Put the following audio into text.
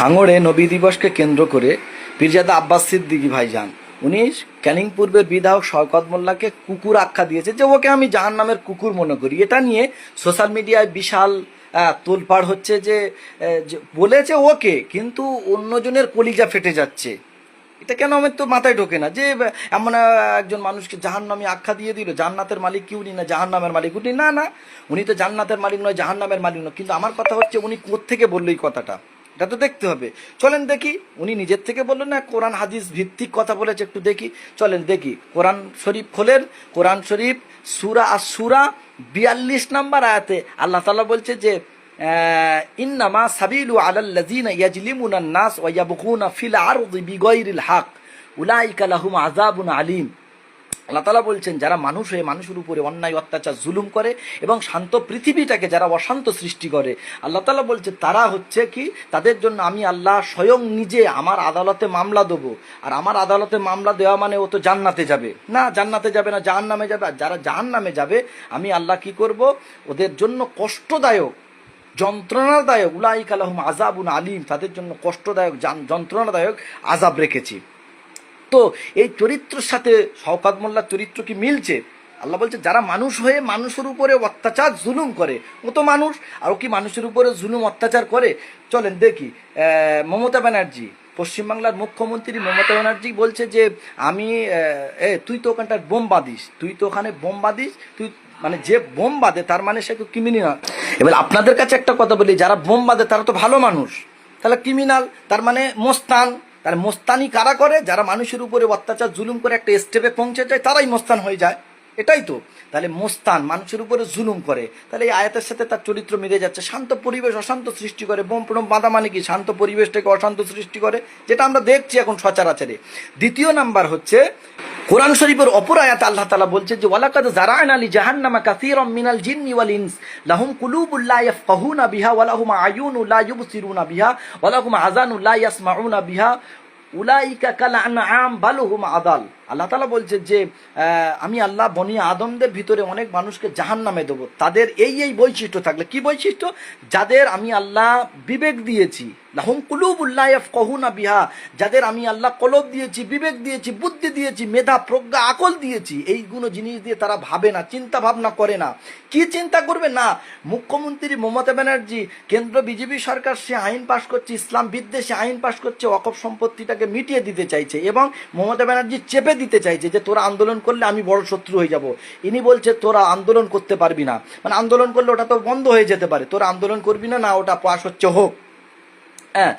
ভাঙড়ে নবী দিবসকে কেন্দ্র করে পীরজাদা আব্বাস সিদ্দিকী ভাইজান উনি ক্যানিং পূর্বের বিধায়ক শওকত মোল্লাকে কুকুর আখ্যা দিয়েছে, যে ওকে আমি জাহান্নামের কুকুর মনে করি। এটা নিয়ে সোশ্যাল মিডিয়ায় বিশাল তোলপাড় হচ্ছে যে বলেছে ওকে, কিন্তু অন্যজনের কলিজা ফেটে যাচ্ছে। এটা কেন আমার তো মাথায় ঢোকে না যে এমন একজন মানুষকে জাহান্নামী আখ্যা দিয়ে দিল। জান্নাতের মালিক কি উনি, না জাহান্নামের মালিক উনি? না না, উনি তো জান্নাতের মালিক নয়, জাহান্নামের মালিক নয়। কিন্তু আমার কথা হচ্ছে উনি কোত্থেকে বললো এই কথাটা, এটা তো দেখতে হবে। চলেন দেখি উনি নিজের থেকে বললেন না কোরআন হাদিস ভিত্তিক কথা বলেছে, একটু দেখি। চলেন দেখি, কোরআন শরীফ খোলেন। কোরআন শরীফ সূরা আস-সূরা 42 নম্বর আয়াতে আল্লাহ তাআলা বলছে যে ইন্নামা সাবিলু আলাল্লাযিনা ইয়াজলিমুনা নাস ওয়া ইয়াবগুনা ফিল আরদি বিগাইরিল হক উলাইকা লাহুম আযাবুন আলীম। আল্লাহ তাআলা বলছেন, যারা মানুষ হয়ে মানুষের উপরে অন্যায় অত্যাচার জুলুম করে এবং শান্ত পৃথিবীটাকে যারা অশান্ত সৃষ্টি করে, আল্লাহ তাআলা বলছে তারা হচ্ছে কি, তাদের জন্য আমি আল্লাহ স্বয়ং নিজে আমার আদালতে মামলা দেবো। আর আমার আদালতে মামলা দেওয়া মানে ও তো জান্নাতে যাবে না, জান্নাতে যাবে না, জাহান্নামে যাবে। আর যারা জাহান্নামে যাবে আমি আল্লাহ কি করব, ওদের জন্য কষ্টদায়ক যন্ত্রণাদায়ক উলাইকা লাহুম আযাবুন আলীম, তাদের জন্য কষ্টদায়ক যন্ত্রণাদায়ক আযাব রেখেছি। তো এই চরিত্রের সাথে শওকত মোল্লার চরিত্র কি মিলছে? আল্লাহ বলছে যারা মানুষ হয়ে মানুষের উপরে অত্যাচার জুলুম করে, ও তো মানুষ, আরও কি মানুষের উপরে জুলুম অত্যাচার করে? চলেন দেখি। মমতা ব্যানার্জি, পশ্চিমবাংলার মুখ্যমন্ত্রী মমতা ব্যানার্জি বলছে যে আমি তুই তো ওখানটার বোম বাঁধিস, তুই তো ওখানে বোম বাঁধিস, তুই মানে যে বোম বাঁধে তার মানে সে ক্রিমিনাল। এবার আপনাদের কাছে একটা কথা বলি, যারা বোম বাঁধে তারা তো ভালো মানুষ, তাহলে ক্রিমিনাল তার মানে মোস্তান। তার মোস্তানি কারা করে? যারা মানুষের উপরে অত্যাচার জুলুম করে একটা স্টেপে পৌঁছে যায় তারাই মোস্তান হয়ে যায়, এটাই তো। তাহলে মোস্তান মানুষের উপরে জুলুম করে, তাহলে এই আয়াতের সাথে তার চরিত্র মিলে যাচ্ছে। শান্ত পরিবেশ অশান্ত সৃষ্টি করে, বোম প্রম বাঁধা মানে কি? শান্ত পরিবেশটাকে অশান্ত সৃষ্টি করে, যেটা আমরা দেখছি এখন সচরাচরে। দ্বিতীয় নাম্বার হচ্ছে কোরআন শরীফের অপর আয়াতে আল্লাহ তাআলা বলছে যে ওয়ালাকাদ যারা'না লি জাহান্নামা কাসীরাম মিনাল জিন্নি ওয়াল ইনস লাহুম কুলুবুন লা ইয়াফকাহুনা বিহা ওয়া লাহুম আয়ুনুন লা ইউবসিরুনা বিহা ওয়া লাহুম আযানুন লা ইয়াসমাউনা বিহা উলাইকা কাল আনআম বাল হুম আদাল। আল্লাহ তাআলা বলছে যে আমি আল্লাহ বনি আদমদের ভিতরে অনেক মানুষকে জাহান্নামে দেবো, তাদের এই বৈশিষ্ট্য থাকলে। কি বৈশিষ্ট্য? যাদের আমি আল্লাহ বিবেক দিয়েছি, লাহুম কুলুবুন লা ইয়াফকাহুনা বিহা, যাদের আমি আল্লাহ কলব দিয়েছি, বিবেক দিয়েছি, বুদ্ধি দিয়েছি, মেধা প্রজ্ঞা আকল দিয়েছি, এইগুলো জিনিস দিয়ে তারা ভাবে না, চিন্তা ভাবনা করে না। কি চিন্তা করবে না? মুখ্যমন্ত্রী মমতা ব্যানার্জি, কেন্দ্র বিজেপি সরকার, সে আইন পাশ করছে, ইসলাম বিদ্বেষী আইন পাশ করছে, ওয়াকফ সম্পত্তিটাকে মিটিয়ে দিতে চাইছে এবং মমতা ব্যানার্জি চেপে দিতে চাইছে যে তোরা আন্দোলন করলে আমি বড় শত্রু হয়ে যাব। ইনি বলছে তোরা আন্দোলন করতে পারবি না, মানে আন্দোলন করলে ওটা তো বন্ধ হয়ে যেতে পারে, তোরা আন্দোলন করবি না, না ওটা পাশ হচ্ছে হোক। হ্যাঁ,